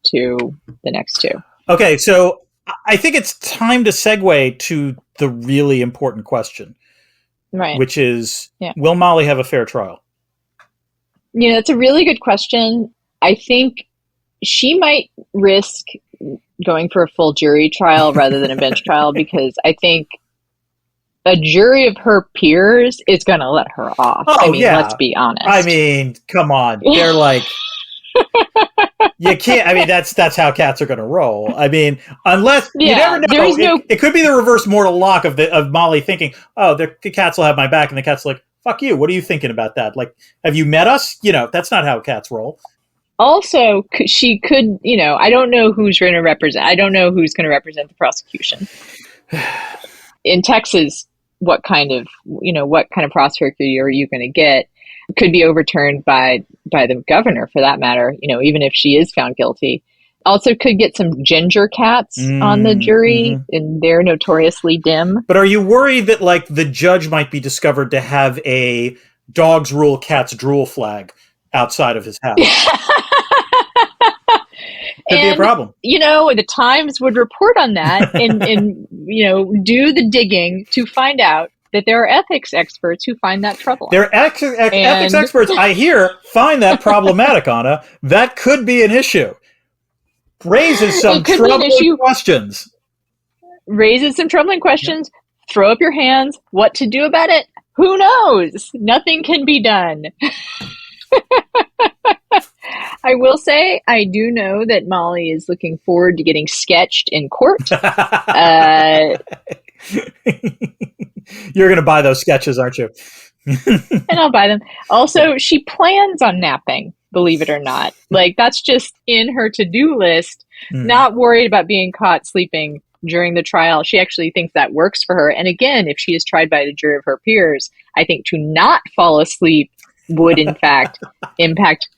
to the next 2. Okay, so I think it's time to segue to the really important question, right? Which is, will Molly have a fair trial? It's a really good question. I think she might risk going for a full jury trial rather than a bench trial, because I think a jury of her peers is going to let her off. Let's be honest. Come on. They're like, you can't, that's how cats are going to roll. Unless, you never know. It could be the reverse mortal lock of Molly thinking, oh, the cats will have my back. And the cat's like, fuck you. What are you thinking about that? Like, have you met us? That's not how cats roll. Also, she could, I don't know who's going to represent. I don't know who's going to represent the prosecution. In Texas, what kind of prosecutor are you going to get? Could be overturned by the governor, for that matter, even if she is found guilty. Also could get some ginger cats on the jury, and they're notoriously dim. But are you worried that, like, the judge might be discovered to have a dogs rule, cats drool flag outside of his house? Could be a problem. The Times would report on that and do the digging to find out that there are ethics experts who find that troubling. There are ethics experts, I hear, find that problematic, Anna. That could be an issue. Raises some troubling questions. Raises some troubling questions. Yeah. Throw up your hands. What to do about it? Who knows? Nothing can be done. I will say, I do know that Molly is looking forward to getting sketched in court. You're going to buy those sketches, aren't you? And I'll buy them. Also, she plans on napping, believe it or not. Like, that's just in her to-do list, not worried about being caught sleeping during the trial. She actually thinks that works for her. And again, if she is tried by the jury of her peers, I think to not fall asleep would, in fact, impact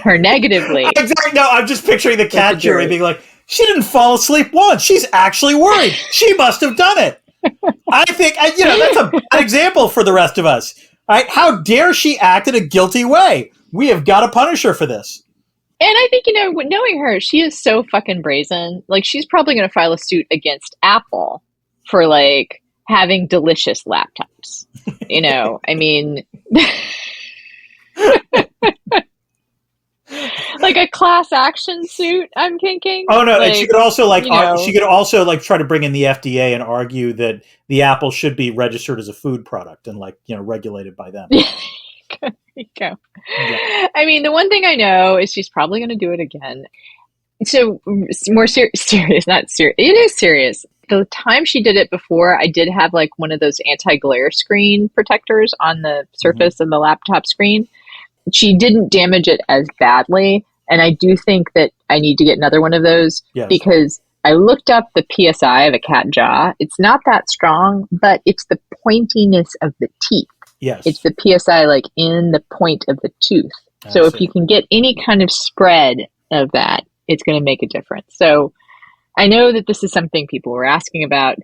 her negatively. Exactly. No, I'm just picturing the cat jury being like, she didn't fall asleep once. She's actually worried. She must have done it. I think, that's a bad example for the rest of us. Right? How dare she act in a guilty way? We have got to punish her for this. And I think, knowing her, she is so fucking brazen. Like, she's probably going to file a suit against Apple for, like, having delicious laptops. Like a class action suit, I'm thinking. Oh no, and she could also try to bring in the FDA and argue that the apple should be registered as a food product and regulated by them. There you go. Yeah. The one thing I know is she's probably going to do it again. So more serious, not serious. It is serious. The time she did it before, I did have like one of those anti-glare screen protectors on the surface of the laptop screen. She didn't damage it as badly. And I do think that I need to get another one of those because I looked up the PSI of a cat jaw. It's not that strong, but it's the pointiness of the teeth. Yes. It's the PSI like in the point of the tooth. So if you can get any kind of spread of that, it's going to make a difference. So I know that this is something people were asking about.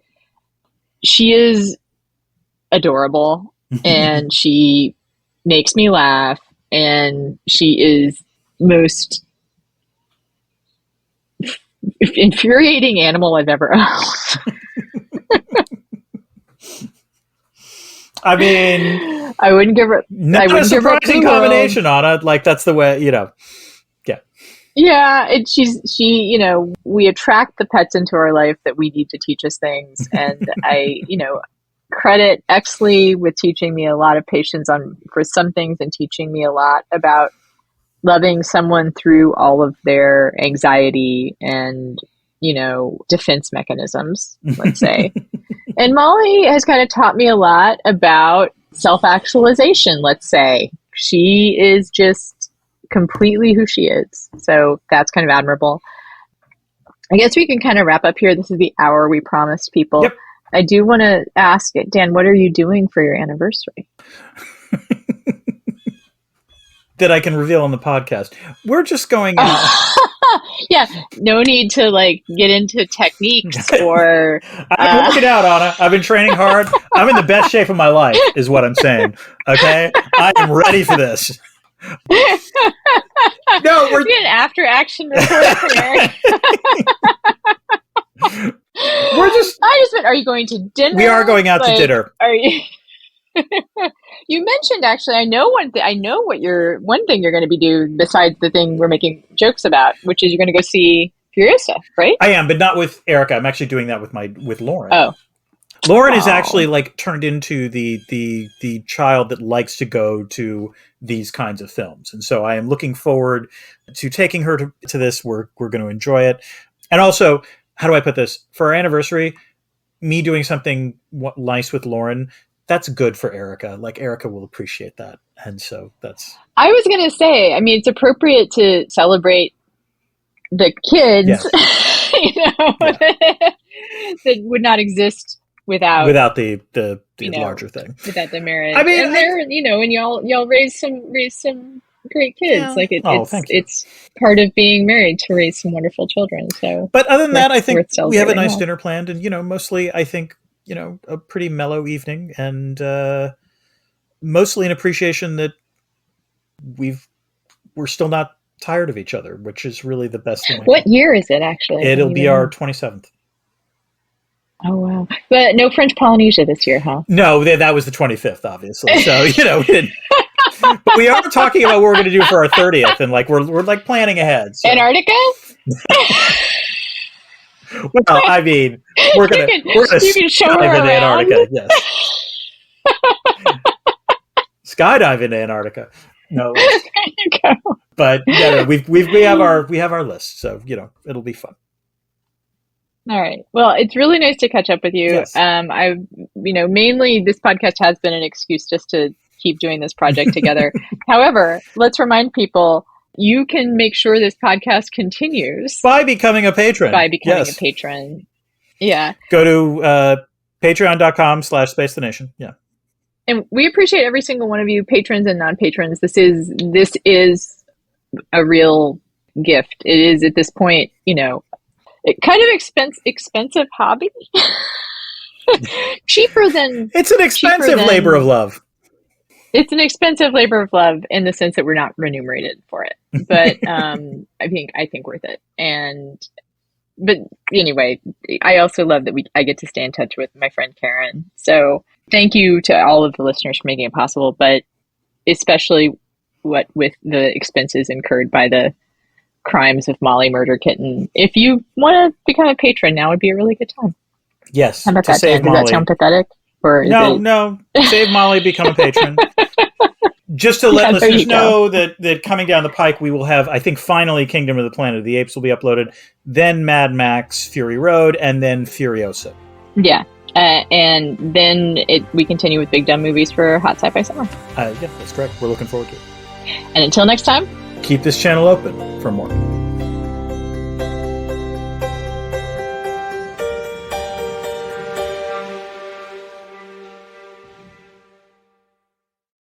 She is adorable and she makes me laugh. And she is most infuriating animal I've ever owned. I wouldn't give her. Not a surprising combination, Anna. Like, that's the way, Yeah. Yeah, we attract the pets into our life that we need to teach us things, and I credit Exley with teaching me a lot of patience for some things and teaching me a lot about loving someone through all of their anxiety and, defense mechanisms, let's say. And Molly has kind of taught me a lot about self-actualization, let's say. She is just completely who she is. So that's kind of admirable. I guess we can kind of wrap up here. This is the hour we promised people. Yep. I do want to ask, Dan, what are you doing for your anniversary? that I can reveal on the podcast. We're just going out. Yeah, no need to like get into techniques or. I've been working out, Anna. I've been training hard. I'm in the best shape of my life, is what I'm saying. Okay, I am ready for this. No, we're an after action report from Eric. We're just. I just meant, are you going to dinner? We are going out to dinner. Are you? You mentioned actually. I know one thing. I know what one thing you're going to be doing besides the thing we're making jokes about, which is you're going to go see Furiosa, right? I am, but not with Erica. I'm actually doing that with Lauren. Oh, Lauren is actually like turned into the child that likes to go to these kinds of films, and so I am looking forward to taking her to this. We're going to enjoy it, and also, how do I put this? For our anniversary, me doing something nice with Lauren. That's good for Erica. Like, Erica will appreciate that. And so that's... I was going to say, I mean, it's appropriate to celebrate the kids, that would not exist without the larger thing. Without the marriage. I mean, and and y'all raise some great kids. Yeah. Like it's part of being married to raise some wonderful children. So, but other than that, I think we have a nice well. dinner planned, and mostly I think a pretty mellow evening, and mostly an appreciation that we're still not tired of each other, which is really the best thing. What year is it actually? It'll be our 27th. Oh wow! But no French Polynesia this year, huh? No, that was the 25th, obviously. So we didn't. But we are talking about what we're going to do for our 30th, and like we're like planning ahead. So. Antarctica. Well, I mean, we're gonna skydive into Antarctica. Yes. Skydive into Antarctica. No. But we have our list, so it'll be fun. All right. Well, it's really nice to catch up with you. Yes. Mainly this podcast has been an excuse just to keep doing this project together. However, let's remind people you can make sure this podcast continues by becoming a patron. A patron. Yeah. Go to patreon.com/spacethenation. Yeah. And we appreciate every single one of you, patrons and non-patrons. This is a real gift. It is at this point, it kind of expensive hobby. Cheaper than it's an expensive labor of love. It's an expensive labor of love in the sense that we're not remunerated for it, but I think worth it. But anyway, I also love that I get to stay in touch with my friend Karen. So thank you to all of the listeners for making it possible, but especially with the expenses incurred by the crimes of Molly Murderkitten. If you want to become a patron, now would be a really good time. Yes. How about that? Does that sound pathetic? Or no. Save Molly, become a patron. Just to let listeners know that coming down the pike, we will have, I think, finally Kingdom of the Planet of the Apes will be uploaded, then Mad Max Fury Road, and then Furiosa. Yeah. And then we continue with Big Dumb Movies for Hot Sci-Fi Summer. Yeah, that's correct. We're looking forward to it. And until next time, keep this channel open for more.